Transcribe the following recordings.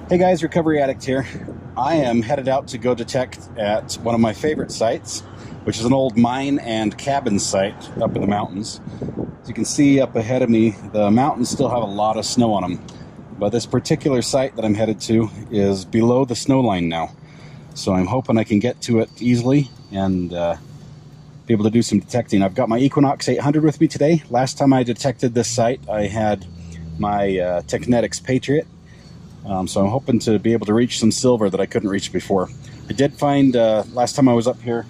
Hey guys, Recovery Addict here. I am headed out to go detect at one of my favorite sites, which is an old mine and cabin site up in the mountains. As you can see up ahead of me, the mountains still have a lot of snow on them. But this particular site that I'm headed to is below the snow line now. So I'm hoping I can get to it easily and be able to do some detecting. I've got my Equinox 800 with me today. Last time I detected this site, I had my Technetics Patriot. So I'm hoping to be able to reach some silver that I couldn't reach before. I did find, last time I was up here,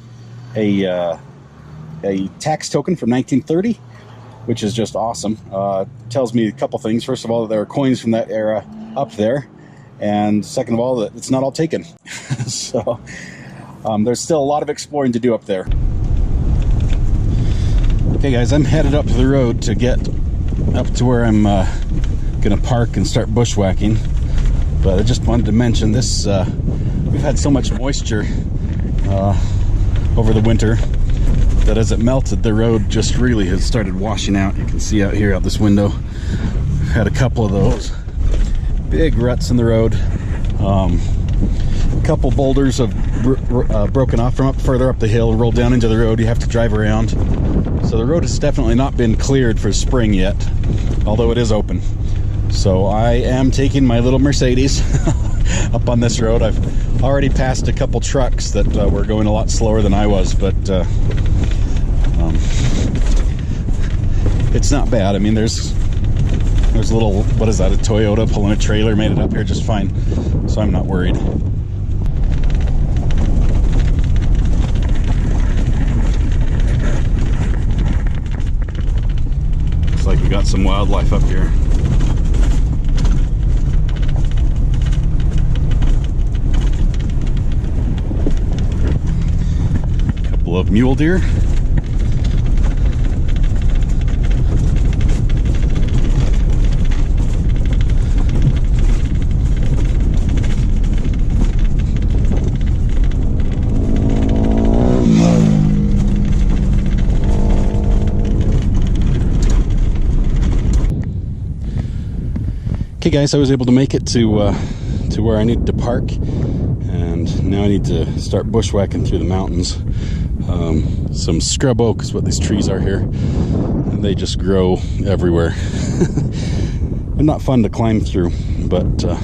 a tax token from 1930, which is just awesome. Tells me a couple things. First of all, that there are coins from that era up there. And second of all, that it's not all taken. So there's still a lot of exploring to do up there. Okay guys, I'm headed up the road to get up to where I'm gonna park and start bushwhacking. But I just wanted to mention this, we've had so much moisture over the winter that as it melted, the road just really has started washing out. You can see out here out this window, we've had a couple of those. Big ruts in the road. A couple boulders have broken off from up further up the hill, rolled down into the road. You have to drive around. So the road has definitely not been cleared for spring yet, although it is open. So I am taking my little Mercedes up on this road. I've already passed a couple trucks that were going a lot slower than I was, but it's not bad. I mean, there's a little, what is that, a Toyota pulling a trailer, made it up here just fine. So I'm not worried. Looks like we got some wildlife up here. Of mule deer. Okay guys, I was able to make it to where I needed to park, and now I need to start bushwhacking through the mountains. Some scrub oak is what these trees are here, and they just grow everywhere. They're not fun to climb through, but I'll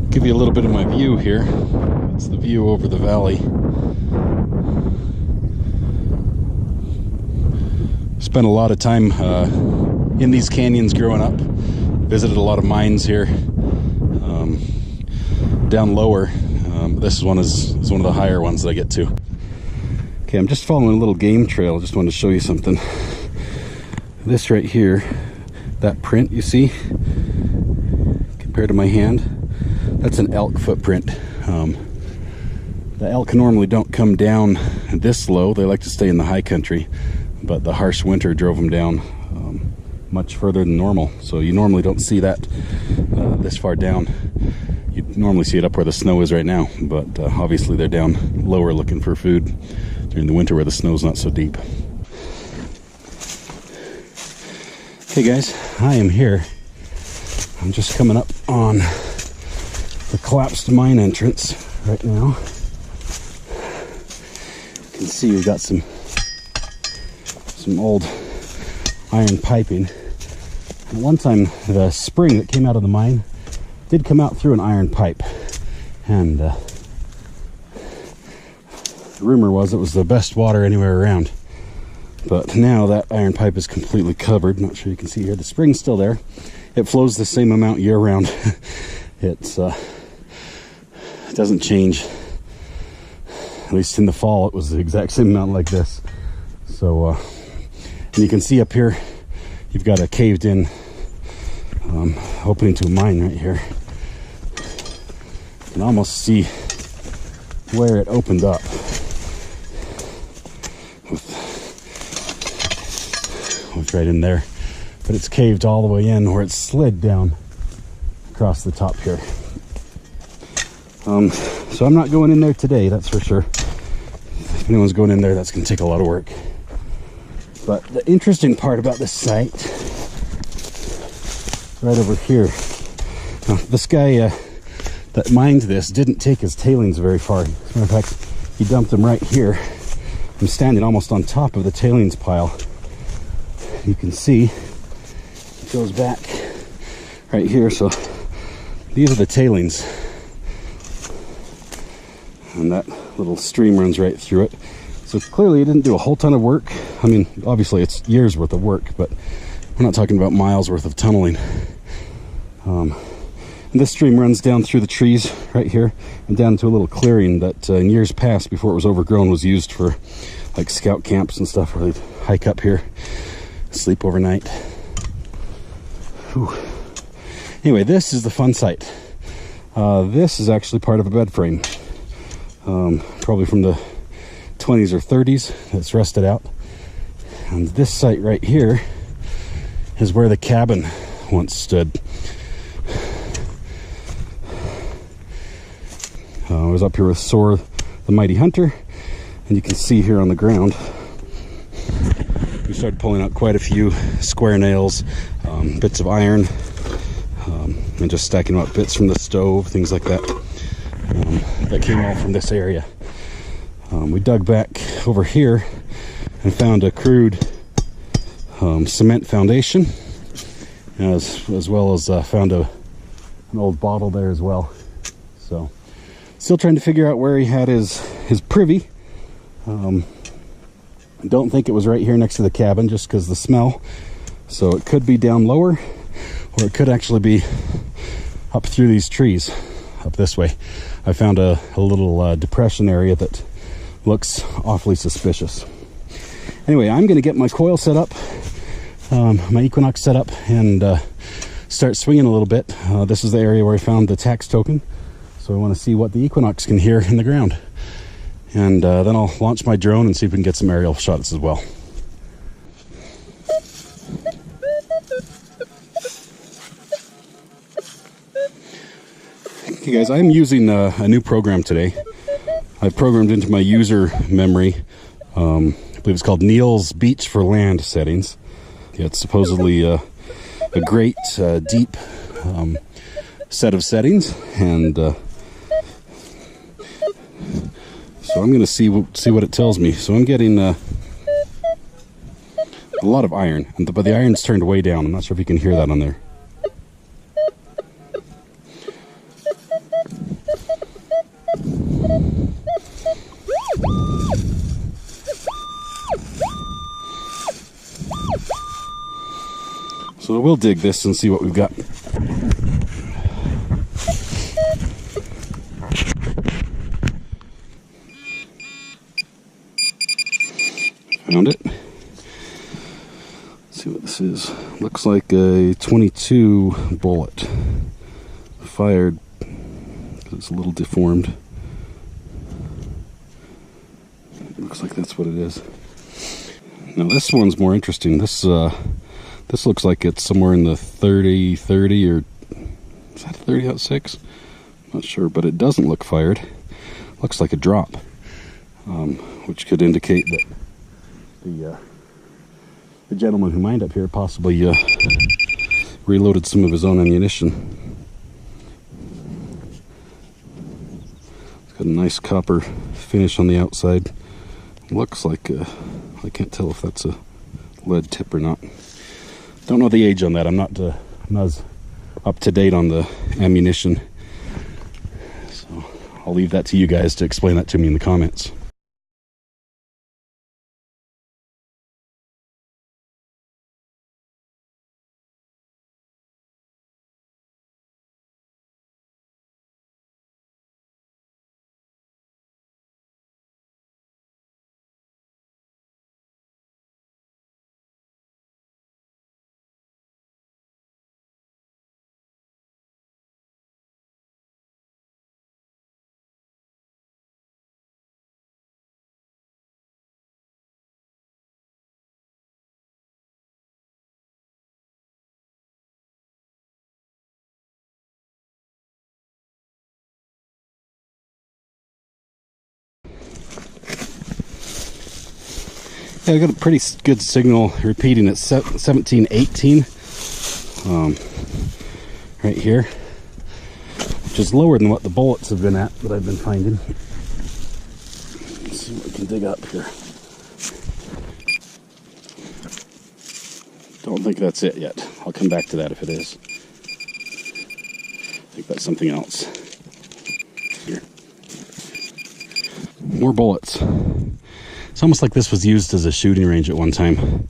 give you a little bit of my view here. It's the view over the valley. Spent a lot of time in these canyons growing up. Visited a lot of mines here. Down lower, this one is one of the higher ones that I get to. Okay, I'm just following a little game trail. Just wanted to show you something. This right here, that print you see, compared to my hand, that's an elk footprint. The elk normally don't come down this low. They like to stay in the high country, but the harsh winter drove them down much further than normal. So you normally don't see that this far down. You normally see it up where the snow is right now, but obviously they're down lower looking for food during the winter where the snow's not so deep. Hey guys, I am here. I'm just coming up on the collapsed mine entrance right now. You can see we've got some old iron piping. And one time the spring that came out of the mine did come out through an iron pipe, and the rumor was it was the best water anywhere around. But now that iron pipe is completely covered. Not sure you can see here. The spring's still there. It flows the same amount year round. It doesn't change. At least in the fall, it was the exact same amount like this. So, and you can see up here, you've got a caved in opening to a mine right here. You can almost see where it opened up. It's right in there, but it's caved all the way in where it slid down across the top here. So I'm not going in there today, that's for sure. If anyone's going in there, that's going to take a lot of work. But the interesting part about this site, right over here, now, this guy that mined this didn't take his tailings very far. As a matter of fact, he dumped them right here. I'm standing almost on top of the tailings pile. You can see it goes back right here. So these are the tailings, and that little stream runs right through it. So clearly he didn't do a whole ton of work. I mean, obviously it's years worth of work, but we're not talking about miles worth of tunneling. And this stream runs down through the trees right here and down to a little clearing that in years past, before it was overgrown, was used for like scout camps and stuff, where they'd hike up here, sleep overnight. Whew. Anyway, this is the fun site. This is actually part of a bed frame, probably from the 20s or 30s. That's rusted out. And this site right here is where the cabin once stood. I was up here with Sor, the mighty hunter, and you can see here on the ground we started pulling out quite a few square nails, bits of iron, and just stacking up bits from the stove, things like that, that came all from this area. We dug back over here and found a crude cement foundation, as well as found an old bottle there as well. So still trying to figure out where he had his privy. Don't think it was right here next to the cabin, just because the smell. So it could be down lower, or it could actually be up through these trees up this way. I found a little depression area that looks awfully suspicious. Anyway, I'm going to get my coil set up, my Equinox set up, and start swinging a little bit. This is the area where I found the tax token, so I want to see what the Equinox can hear in the ground. And then I'll launch my drone and see if we can get some aerial shots as well. Okay guys, I'm using a new program today. I've programmed into my user memory, I believe it's called Neil's Beach for Land settings. Yeah, it's supposedly a great, deep set of settings, and so I'm going to see what it tells me. So I'm getting a lot of iron, but the iron's turned way down. I'm not sure if you can hear that on there. So we'll dig this and see what we've got. Found it. Let's see what this is. Looks like a 22 bullet. Fired. It's a little deformed. Looks like that's what it is. Now this one's more interesting. This looks like it's somewhere in the 30, or is that 30-06? Not sure, but it doesn't look fired. Looks like a drop, which could indicate that the gentleman who mined up here possibly reloaded some of his own ammunition. It's got a nice copper finish on the outside. Looks like I can't tell if that's a lead tip or not. Don't know the age on that. I'm not as up to date on the ammunition, so I'll leave that to you guys to explain that to me in the comments. Yeah, I got a pretty good signal repeating at 1718 right here. which is lower than what the bullets have been at that I've been finding. Let's see what we can dig up here. Don't think that's it yet. I'll come back to that if it is. I think that's something else. Here. More bullets. It's almost like this was used as a shooting range at one time.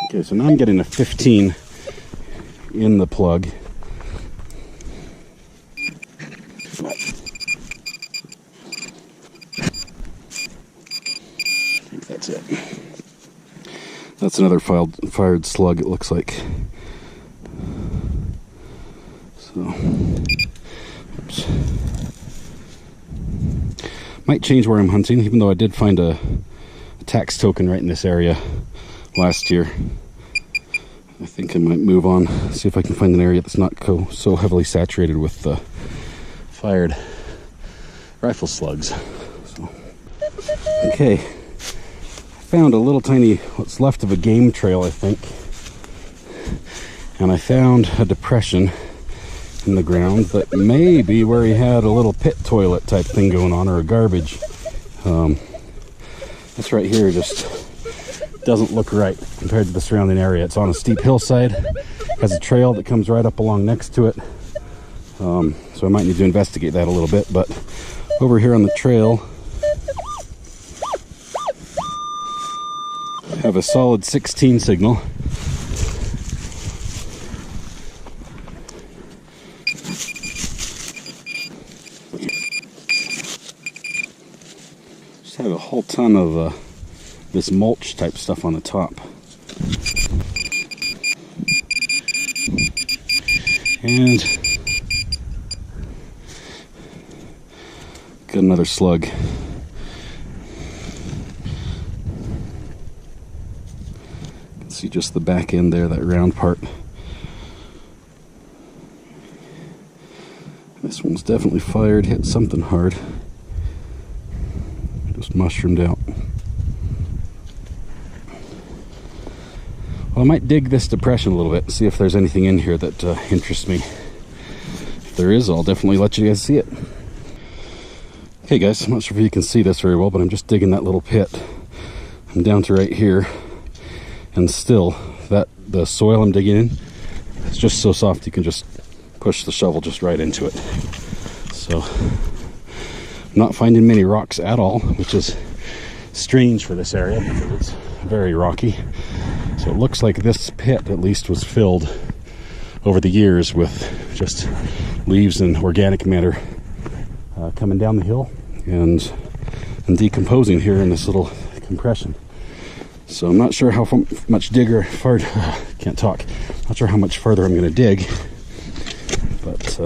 Okay, so now I'm getting a 15 in the plug. I think that's it. That's another fired slug, it looks like. So, oops. Might change where I'm hunting, even though I did find a tax token right in this area last year. I think I might move on, see if I can find an area that's not so heavily saturated with fired rifle slugs. So. Okay, found a little tiny, what's left of a game trail, I think. And I found a depression in the ground that may be where he had a little pit toilet type thing going on, or a garbage. This right here just doesn't look right compared to the surrounding area. It's on a steep hillside, has a trail that comes right up along next to it. So I might need to investigate that a little bit, but over here on the trail, I have a solid 16 signal. Just have a whole ton of this mulch type stuff on the top. And got another slug. See just the back end there, that round part. This one's definitely fired, hit something hard. Just mushroomed out. Well, I might dig this depression a little bit and see if there's anything in here that interests me. If there is, I'll definitely let you guys see it. Okay guys, I'm not sure if you can see this very well, but I'm just digging that little pit. I'm down to right here. And still, the soil I'm digging in, it's just so soft you can just push the shovel just right into it. So, I'm not finding many rocks at all, which is strange for this area because it's very rocky. So it looks like this pit at least was filled over the years with just leaves and organic matter coming down the hill and decomposing here in this little compression. So I'm not sure how much can't talk. Not sure how much further I'm going to dig, but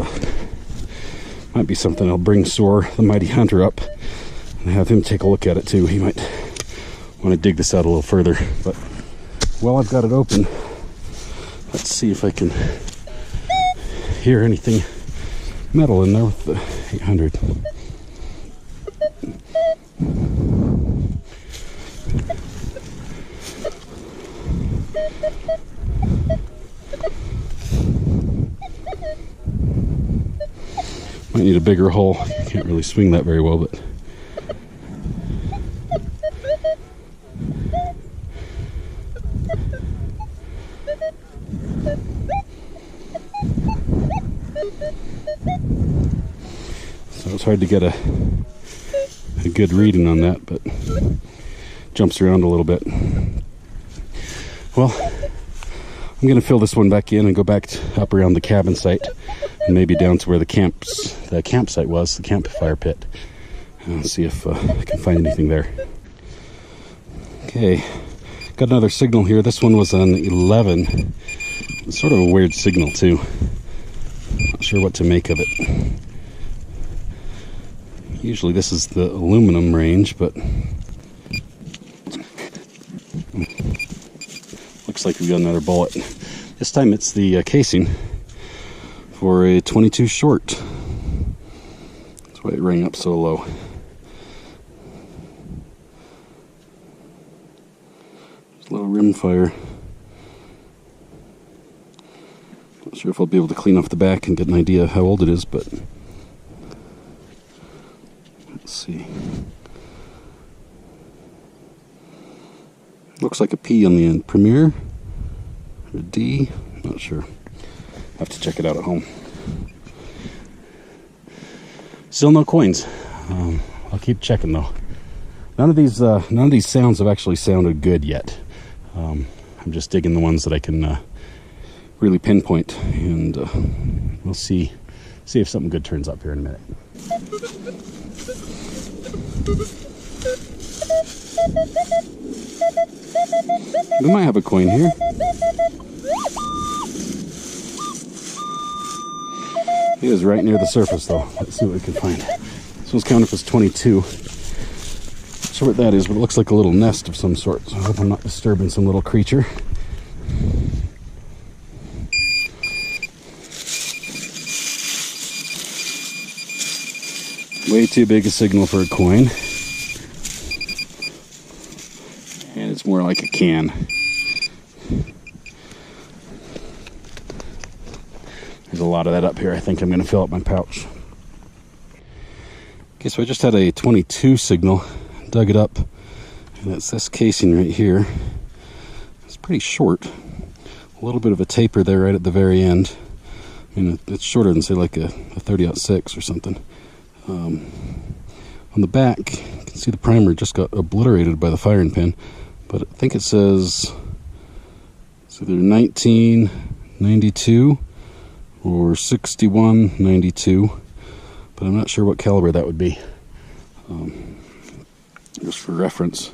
might be something I'll bring Soar, the Mighty Hunter, up and have him take a look at it too. He might want to dig this out a little further. But while I've got it open, let's see if I can hear anything metal in there with the 800. Might need a bigger hole. Can't really swing that very well, but so it's hard to get a good reading on that, but jumps around a little bit. Well, I'm going to fill this one back in and go back up around the cabin site and maybe down to where the campsite was, the campfire pit, and see if I can find anything there. Okay, got another signal here. This one was an 11. It's sort of a weird signal too. Not sure what to make of it. Usually this is the aluminum range, but looks like we've got another bullet. This time it's the casing for a 22 short. That's why it rang up so low. rim fire. Not sure if I'll be able to clean off the back and get an idea how old it is, but let's see. Looks like a P on the end. Premier or D? Not sure. Have to check it out at home. Still no coins. I'll keep checking though. None of these sounds have actually sounded good yet. I'm just digging the ones that I can really pinpoint, and we'll see if something good turns up here in a minute. We might have a coin here. It is right near the surface though. Let's see what we can find. This one's counted as 22. Not sure what that is, but it looks like a little nest of some sort. So I hope I'm not disturbing some little creature. Way too big a signal for a coin. And it's more like a can. There's a lot of that up here. I think I'm going to fill up my pouch. Okay, so I just had a 22 signal, dug it up, and it's this casing right here. It's pretty short. A little bit of a taper there right at the very end. I mean, it's shorter than, say, like a 30-06 or something. On the back, you can see the primer just got obliterated by the firing pin, but I think it says it's either 1992 or 6192, but I'm not sure what caliber that would be. Just for reference.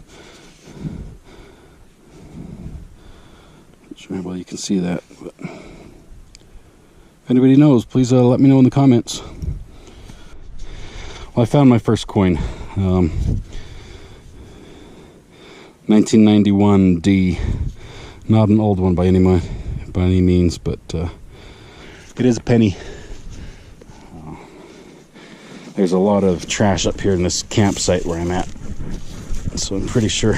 Not sure how well you can see that, but if anybody knows, please let me know in the comments. Well, I found my first coin. 1991 D. Not an old one by any means, but it is a penny. There's a lot of trash up here in this campsite where I'm at, so I'm pretty sure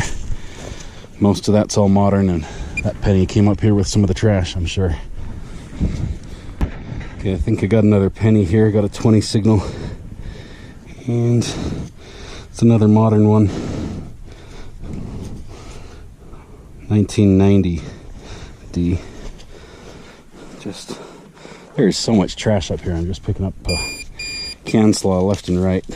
most of that's all modern, and that penny came up here with some of the trash, I'm sure. Okay, I think I got another penny here. Got a 20 signal, and it's another modern one. 1990 D. There's so much trash up here. I'm just picking up can slaw left and right.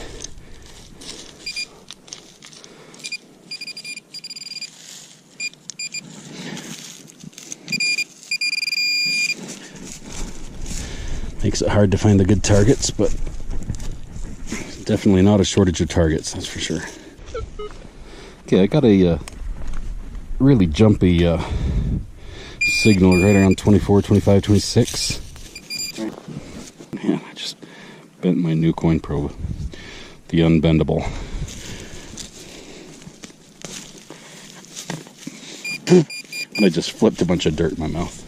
Makes it hard to find the good targets, but definitely not a shortage of targets, that's for sure. Okay, I got a really jumpy signal right around 24, 25, 26. Man, I just bent my new coin probe, the unbendable. And I just flipped a bunch of dirt in my mouth.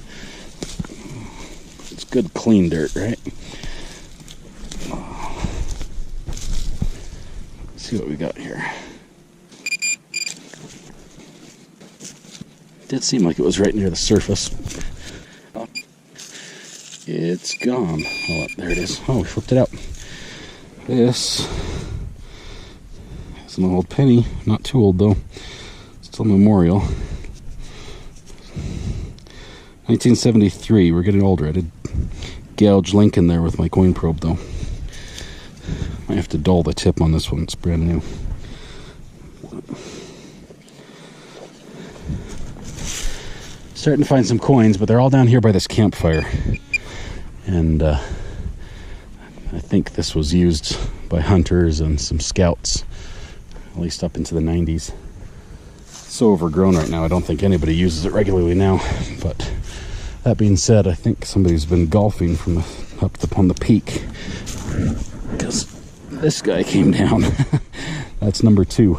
It's good clean dirt, right? Let's see what we got here. Did seem like it was right near the surface. It's gone. Oh, there it is. Oh, we flipped it out. This is an old penny. Not too old, though. Still memorial. 1973. We're getting older. I did gouge Lincoln there with my coin probe, though. Might have to dull the tip on this one. It's brand new. Starting to find some coins, but they're all down here by this campfire. And I think this was used by hunters and some scouts, at least up into the 90s. It's so overgrown right now, I don't think anybody uses it regularly now. But that being said, I think somebody's been golfing from up on the peak, because this guy came down. That's number 2.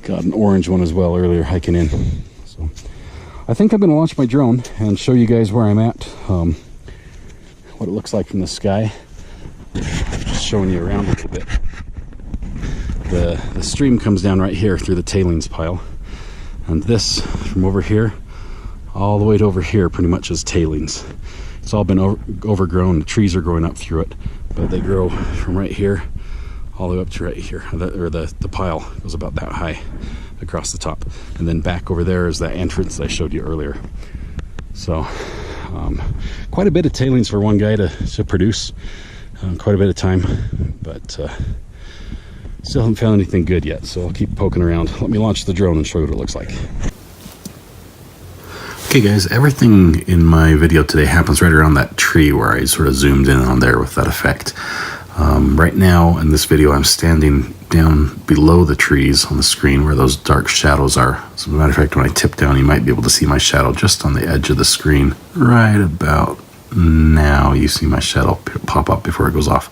Got an orange one as well earlier hiking in. So I think I'm going to launch my drone and show you guys where I'm at. What it looks like from the sky. Just showing you around a little bit. The stream comes down right here through the tailings pile. And this from over here all the way to over here pretty much is tailings. It's all been overgrown. The trees are growing up through it, but they grow from right here all the way up to right here. The pile goes about that high across the top. And then back over there is that entrance that I showed you earlier. So quite a bit of tailings for one guy to produce. Quite a bit of time, but still haven't found anything good yet, so I'll keep poking around. Let me launch the drone and show you what it looks like. Okay guys, everything in my video today happens right around that tree where I sort of zoomed in on there with that effect. Right now in this video I'm standing down below the trees on the screen where those dark shadows are. As a matter of fact, when I tip down you might be able to see my shadow just on the edge of the screen. Right about now you see my shadow pop up before it goes off.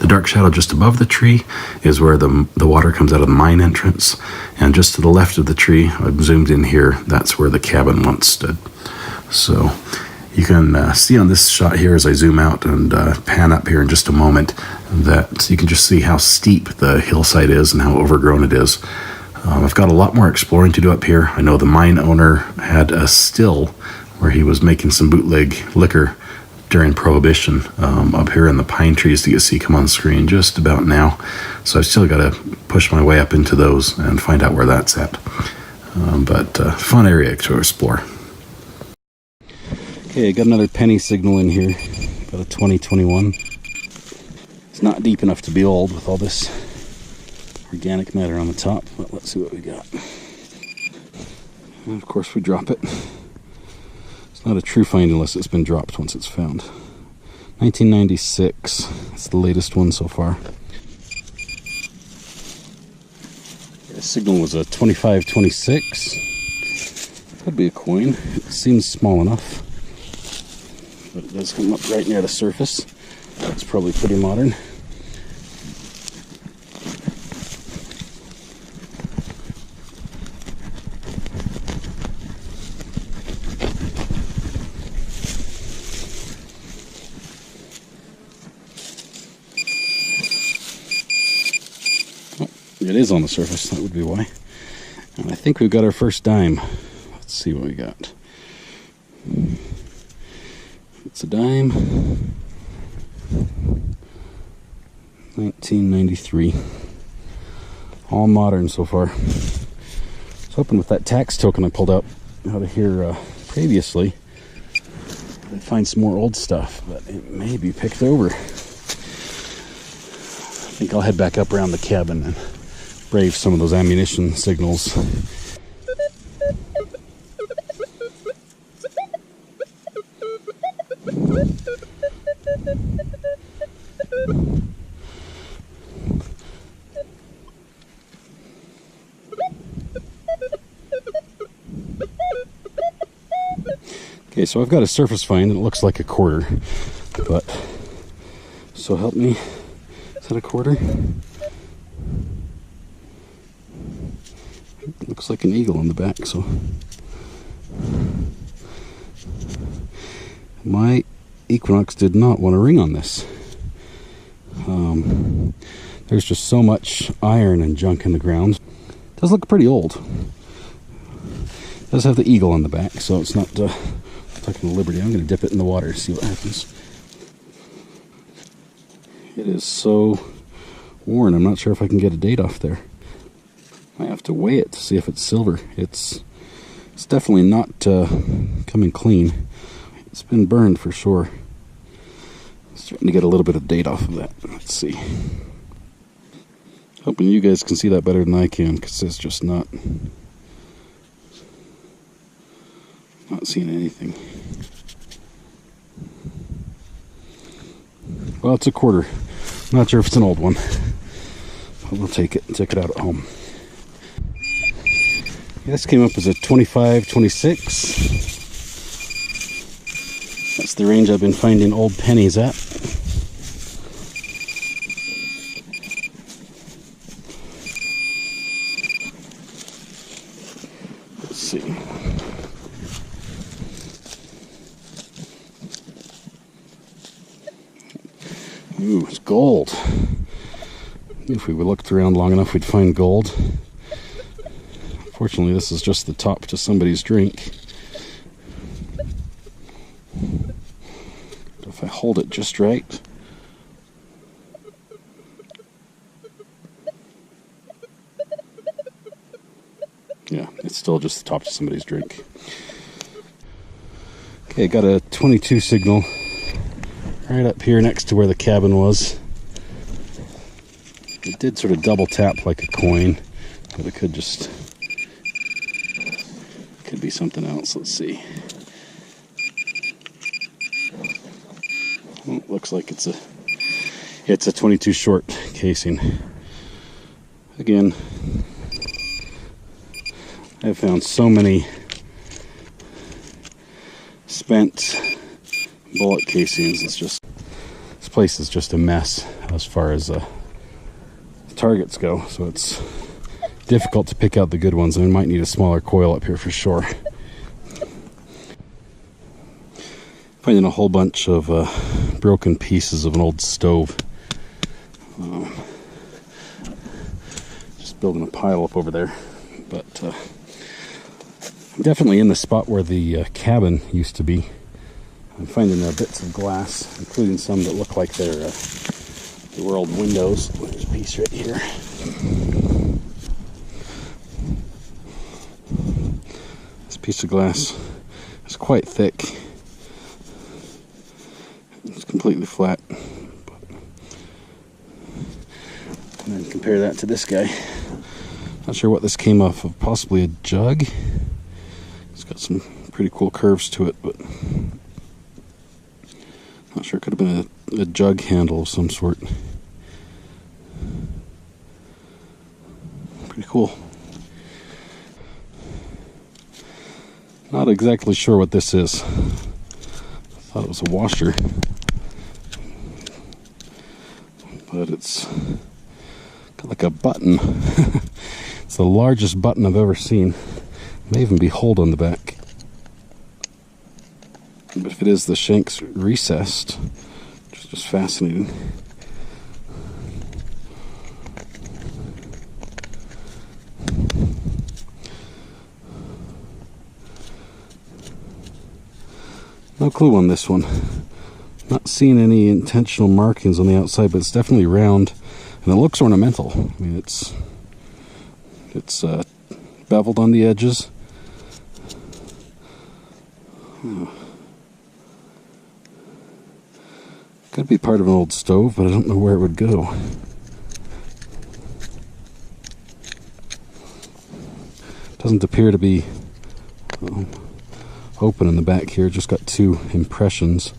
The dark shadow just above the tree is where the water comes out of the mine entrance, and just to the left of the tree, I've zoomed in here, that's where the cabin once stood. So you can see on this shot here as I zoom out and pan up here in just a moment that you can just see how steep the hillside is and how overgrown it is. I've got a lot more exploring to do up here. I know the mine owner had a still where he was making some bootleg liquor during Prohibition up here in the pine trees that you see come on screen just about now. So I've still got to push my way up into those and find out where that's at. But fun area to explore. Okay, got another penny signal in here. Got a 2021. It's not deep enough to be old with all this organic matter on the top, but let's see what we got. And of course we drop it. Not a true find unless it's been dropped once it's found. 1996. That's the latest one so far. The signal was a 2526. Could be a coin. It seems small enough, but it does come up right near the surface. That's probably pretty modern. It is on the surface, that would be why. And I think we've got our first dime. Let's see what we got. It's a dime. 1993. All modern so far. I was hoping with that tax token I pulled out out of here previously, I'd find some more old stuff, but it may be picked over. I think I'll head back up around the cabin and brave some of those ammunition signals. Okay, so I've got a surface find and it looks like a quarter, but so help me, is that a quarter? Looks like an eagle on the back, so my Equinox did not want to ring on this. There's just so much iron and junk in the ground. It does look pretty old. It does have the eagle on the back, so it's not taking a liberty. I'm going to dip it in the water and see what happens. It is so worn, I'm not sure if I can get a date off there. I have to weigh it to see if it's silver. It's definitely not coming clean. It's been burned for sure. Starting to get a little bit of date off of that. Let's see. Hoping you guys can see that better than I can, because it's just not seeing anything. Well, it's a quarter. I'm not sure if it's an old one, but we'll take it and take it out at home. This came up as a 25, 26. That's the range I've been finding old pennies at. Let's see. Ooh, it's gold. If we looked around long enough, we'd find gold. Unfortunately, this is just the top to somebody's drink. But if I hold it just right, yeah, it's still just the top to somebody's drink. Okay, got a 22 signal right up here next to where the cabin was. It did sort of double tap like a coin, but it could be something else. Let's see. Well, it looks like it's a 22 short casing. Again, I've found so many spent bullet casings. This place is just a mess as far as targets go, so it's difficult to pick out the good ones, and we might need a smaller coil up here for sure. Finding a whole bunch of broken pieces of an old stove. Just building a pile up over there, but I'm definitely in the spot where the cabin used to be. I'm finding bits of glass, including some that look like they were old windows. There's a piece right here. This piece of glass is quite thick. It's completely flat. And then compare that to this guy. Not sure what this came off of. Possibly a jug. It's got some pretty cool curves to it, but not sure. It could have been a jug handle of some sort. Pretty cool. Not exactly sure what this is. I thought it was a washer, but it's got like a button. It's the largest button I've ever seen. May even be hold on the back. But if it is, the shank's recessed, which is just fascinating. No clue on this one. Not seeing any intentional markings on the outside, but it's definitely round, and it looks ornamental. I mean, it's beveled on the edges. Could be part of an old stove, but I don't know where it would go. Doesn't appear to be open in the back here. Just got two impressions.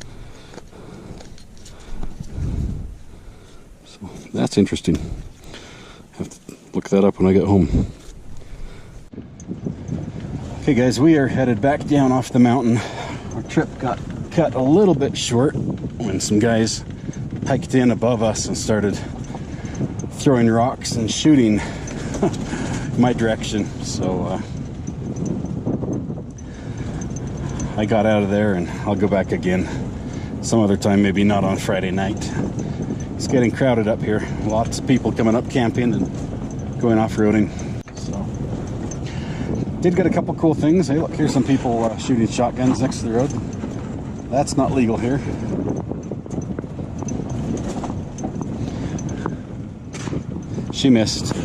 So that's interesting. Have to look that up when I get home. Okay guys, we are headed back down off the mountain. Our trip got cut a little bit short when some guys hiked in above us and started throwing rocks and shooting my direction. So I got out of there, and I'll go back again some other time, maybe not on Friday night. It's getting crowded up here. Lots of people coming up camping and going off-roading. So did get a couple cool things. Hey, look, here's some people shooting shotguns next to the road. That's not legal here. She missed.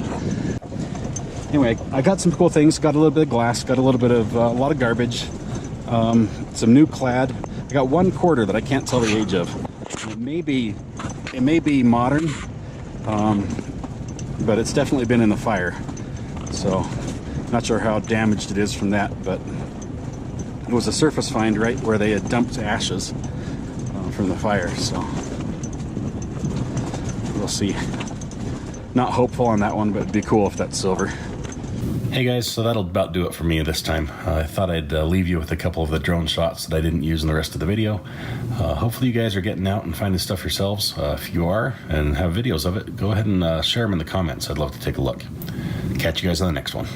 Anyway, I got some cool things. Got a little bit of glass. Got a little bit of a lot of garbage. Some new clad. I got one quarter that I can't tell the age of. It may be modern, but it's definitely been in the fire. So not sure how damaged it is from that, but it was a surface find right where they had dumped ashes from the fire. So we'll see. Not hopeful on that one, but it'd be cool if that's silver. Hey guys, so that'll about do it for me this time. I thought I'd leave you with a couple of the drone shots that I didn't use in the rest of the video. Hopefully you guys are getting out and finding stuff yourselves. If you are and have videos of it, go ahead and share them in the comments. I'd love to take a look. Catch you guys on the next one.